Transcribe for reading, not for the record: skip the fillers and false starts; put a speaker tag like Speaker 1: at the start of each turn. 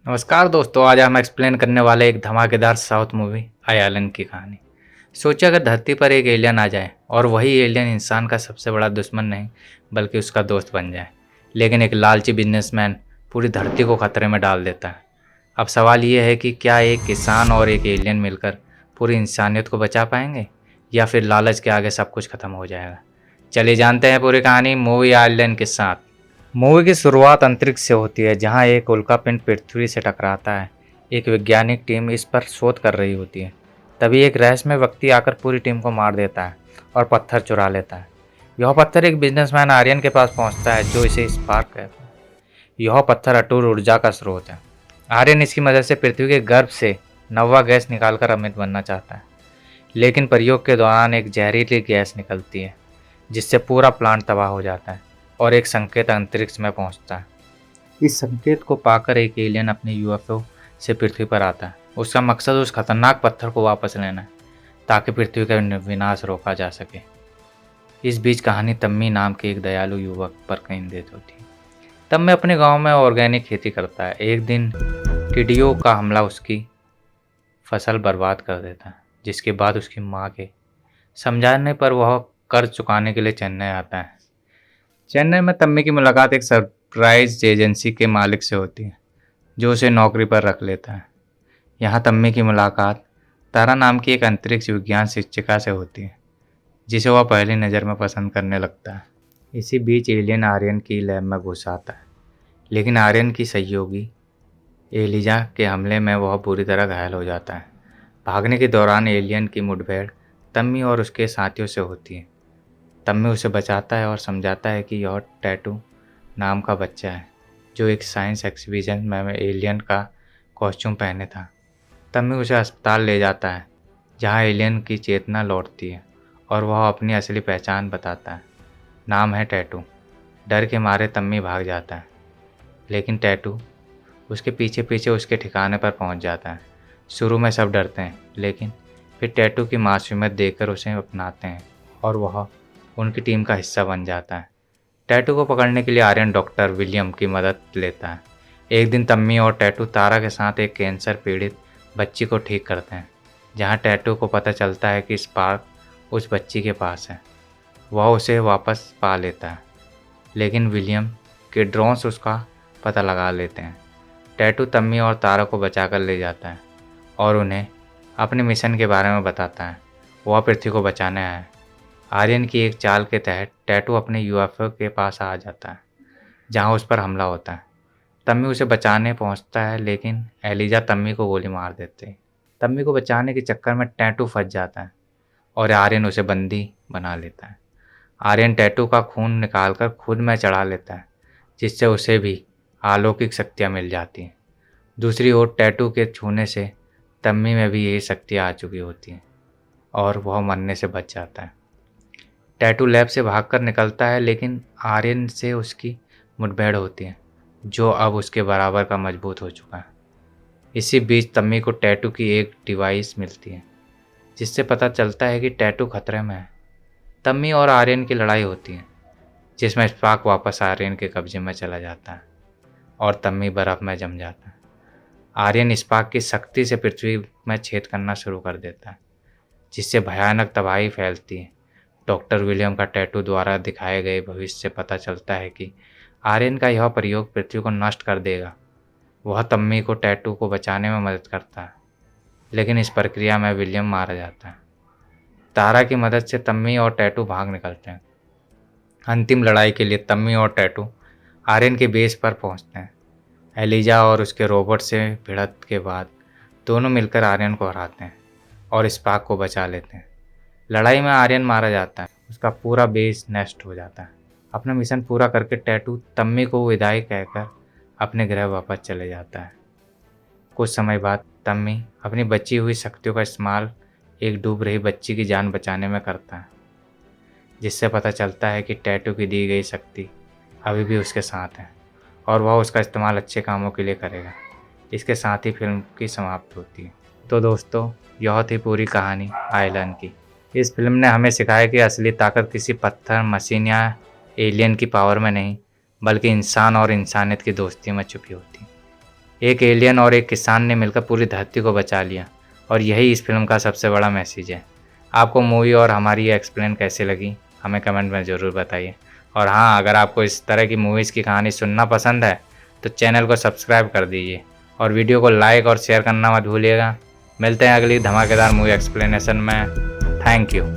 Speaker 1: नमस्कार दोस्तों, आज हम एक्सप्लेन करने वाले एक धमाकेदार साउथ मूवी आयरन की कहानी। सोचिए अगर धरती पर एक एलियन आ जाए और वही एलियन इंसान का सबसे बड़ा दुश्मन नहीं बल्कि उसका दोस्त बन जाए। लेकिन एक लालची बिजनेसमैन पूरी धरती को खतरे में डाल देता है। अब सवाल ये है कि क्या एक किसान और एक एलियन मिलकर पूरी इंसानियत को बचा पाएंगे या फिर लालच के आगे सब कुछ खत्म हो जाएगा। चलिए जानते हैं पूरी कहानी मूवी आयरन के साथ। मूवी की शुरुआत अंतरिक्ष से होती है, जहां एक उल्कापिंड पृथ्वी से टकराता है। एक वैज्ञानिक टीम इस पर शोध कर रही होती है। तभी एक रहस्यमय व्यक्ति आकर पूरी टीम को मार देता है और पत्थर चुरा लेता है। यह पत्थर एक बिजनेसमैन आर्यन के पास पहुंचता है, जो इसे स्पार्क कहता है। यह पत्थर अटूट ऊर्जा का स्रोत है। आर्यन इसकी मदद से पृथ्वी के गर्भ से नवा गैस निकालकर अमृत बनना चाहता है, लेकिन प्रयोग के दौरान एक जहरीली गैस निकलती है, जिससे पूरा प्लांट तबाह हो जाता है और एक संकेत अंतरिक्ष में पहुंचता है। इस संकेत को पाकर एक एलियन अपने यूएफओ से पृथ्वी पर आता है। उसका मकसद उस खतरनाक पत्थर को वापस लेना है, ताकि पृथ्वी का विनाश रोका जा सके। इस बीच कहानी तम्मी नाम के एक दयालु युवक पर केंद्रित होती है। तम्मी अपने गांव में ऑर्गेनिक खेती करता है। एक दिन टिड्डियों का हमला उसकी फसल बर्बाद कर देता है, जिसके बाद उसकी माँ के समझाने पर वह कर्ज चुकाने के लिए चेन्नई आता है। चेन्नई में तम्मी की मुलाकात एक सरप्राइज एजेंसी के मालिक से होती है, जो उसे नौकरी पर रख लेता है। यहाँ तम्मी की मुलाकात तारा नाम की एक अंतरिक्ष विज्ञान शिक्षिका से होती है, जिसे वह पहली नज़र में पसंद करने लगता है। इसी बीच एलियन आर्यन की लैब में घुस आता है, लेकिन आर्यन की सहयोगी एलिजा के हमले में वह पूरी तरह घायल हो जाता है। भागने के दौरान एलियन की मुठभेड़ तम्मी और उसके साथियों से होती है। तम्मी उसे बचाता है और समझाता है कि यह टैटू नाम का बच्चा है, जो एक साइंस एक्सिबिशन में एलियन का कॉस्ट्यूम पहने था। तम्मी उसे अस्पताल ले जाता है, जहां एलियन की चेतना लौटती है और वह अपनी असली पहचान बताता है। नाम है टैटू। डर के मारे तम्मी भाग जाता है, लेकिन टैटू उसके पीछे पीछे उसके ठिकाने पर पहुंच जाता है। शुरू में सब डरते हैं, लेकिन फिर टैटू की मासूमियत देखकर उसे अपनाते हैं और वह उनकी टीम का हिस्सा बन जाता है। टैटू को पकड़ने के लिए आर्यन डॉक्टर विलियम की मदद लेता है। एक दिन तम्मी और टैटू तारा के साथ एक कैंसर पीड़ित बच्ची को ठीक करते हैं। जहां टैटू को पता चलता है कि स्पार्क उस बच्ची के पास है, वह उसे वापस पा लेता है, लेकिन विलियम के ड्रोन्स उसका पता लगा लेते हैं। टैटू तम्मी और तारा को बचाकर ले जाता है और उन्हें अपने मिशन के बारे में बताता है। वह पृथ्वी को बचाने आया है। आर्यन की एक चाल के तहत टैटू अपने यूएफओ के पास आ जाता है, जहां उस पर हमला होता है। तम्मी उसे बचाने पहुंचता है, लेकिन एलिजा तम्मी को गोली मार देते हैं। तम्मी को बचाने के चक्कर में टैटू फंस जाता है और आर्यन उसे बंदी बना लेता है। आर्यन टैटू का खून निकालकर खुद में चढ़ा लेता है, जिससे उसे भी अलौकिक शक्तियाँ मिल जाती हैं। दूसरी ओर टैटू के छूने से तम्मी में भी यही शक्तियाँ आ चुकी होती हैं और वह मरने से बच जाता है। टैटू लैब से भागकर निकलता है, लेकिन आर्यन से उसकी मुठभेड़ होती है, जो अब उसके बराबर का मजबूत हो चुका है। इसी बीच तम्मी को टैटू की एक डिवाइस मिलती है, जिससे पता चलता है कि टैटू खतरे में है। तम्मी और आर्यन की लड़ाई होती है, जिसमें स्पार्क वापस आर्यन के कब्जे में चला जाता है और तम्मी बर्फ़ में जम जाता है। आर्यन स्पार्क की शक्ति से पृथ्वी में छेद करना शुरू कर देता है, जिससे भयानक तबाही फैलती है। डॉक्टर विलियम का टैटू द्वारा दिखाए गए भविष्य से पता चलता है कि आर्यन का यह प्रयोग पृथ्वी को नष्ट कर देगा। वह तम्मी को टैटू को बचाने में मदद करता है, लेकिन इस प्रक्रिया में विलियम मारा जाता है। तारा की मदद से तम्मी और टैटू भाग निकलते हैं। अंतिम लड़ाई के लिए तम्मी और टैटू आर्यन के बेस पर पहुंचते हैं। एलिजा और उसके रोबोट से भिड़ंत के बाद दोनों मिलकर आर्यन को हराते हैं और स्पार्क को बचा लेते हैं। लड़ाई में आर्यन मारा जाता है, उसका पूरा बेस नष्ट हो जाता है। अपना मिशन पूरा करके टैटू तम्मी को विदाई कहकर अपने ग्रह वापस चले जाता है। कुछ समय बाद तम्मी अपनी बची हुई शक्तियों का इस्तेमाल एक डूब रही बच्ची की जान बचाने में करता है, जिससे पता चलता है कि टैटू की दी गई शक्ति अभी भी उसके साथ है और वह उसका इस्तेमाल अच्छे कामों के लिए करेगा। इसके साथ ही फिल्म की समाप्ति होती है। तो दोस्तों, यह थी पूरी कहानी आयरन की। इस फिल्म ने हमें सिखाया कि असली ताकत किसी पत्थर, मशीन या एलियन की पावर में नहीं, बल्कि इंसान और इंसानियत की दोस्ती में छुपी होती है। एक एलियन और एक किसान ने मिलकर पूरी धरती को बचा लिया, और यही इस फिल्म का सबसे बड़ा मैसेज है। आपको मूवी और हमारी ये एक्सप्लेन कैसी लगी हमें कमेंट में ज़रूर बताइए। और हाँ, अगर आपको इस तरह की मूवीज़ की कहानी सुनना पसंद है तो चैनल को सब्सक्राइब कर दीजिए और वीडियो को लाइक और शेयर करना मत भूलिएगा। मिलते हैं अगली धमाकेदार मूवी एक्सप्लेनेशन में। Thank you.